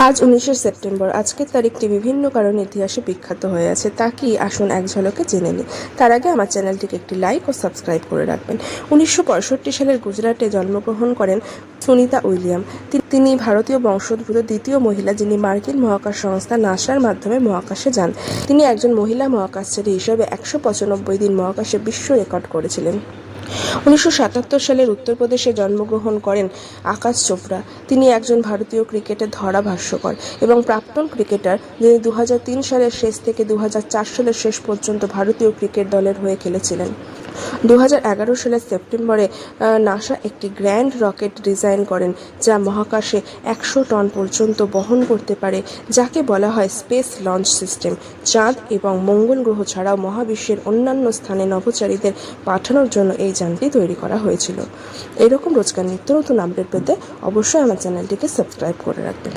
আজ 19শে সেপ্টেম্বর। আজকের তারিখটি বিভিন্ন কারণে ইতিহাসে বিখ্যাত হয়ে আছে। তা কি, আসুন এক ঝলকে জেনে নিই। তার আগে আমার চ্যানেলটিকে একটি লাইক ও সাবস্ক্রাইব করে রাখবেন। 1965 সালের গুজরাটে জন্মগ্রহণ করেন সুনিতা উইলিয়াম। তিনি ভারতীয় বংশোদ্ভূত দ্বিতীয় মহিলা যিনি মার্কিন মহাকাশ সংস্থা নাসার মাধ্যমে মহাকাশে যান। তিনি একজন মহিলা মহাকাশচারী হিসেবে 195 দিন মহাকাশে বিশ্ব রেকর্ড করেছিলেন। 1977 সালের উত্তরপ্রদেশে জন্মগ্রহণ করেন আকাশ চোপড়া। তিনি একজন ভারতীয় ক্রিকেটের ধারাভাষ্যকার এবং প্রাক্তন ক্রিকেটার, যিনি 2003 সালের শেষ থেকে 2004 সালের শেষ পর্যন্ত ভারতীয় ক্রিকেট দলের হয়ে খেলেছিলেন। 2011 সালের সেপ্টেম্বরে নাসা একটি গ্র্যান্ড রকেট ডিজাইন করেন যা মহাকাশে 100 টন পর্যন্ত বহন করতে পারে, যাকে বলা হয় স্পেস লঞ্চ সিস্টেম। চাঁদ এবং মঙ্গল গ্রহ ছাড়াও মহাবিশ্বের অন্যান্য স্থানে নভোচারীদের পাঠানোর জন্য এই যানটি তৈরি করা হয়েছিল। এরকম রোজকার নিত্য নতুন আপডেট পেতে অবশ্যই আমার চ্যানেলটিকে সাবস্ক্রাইব করে রাখবেন।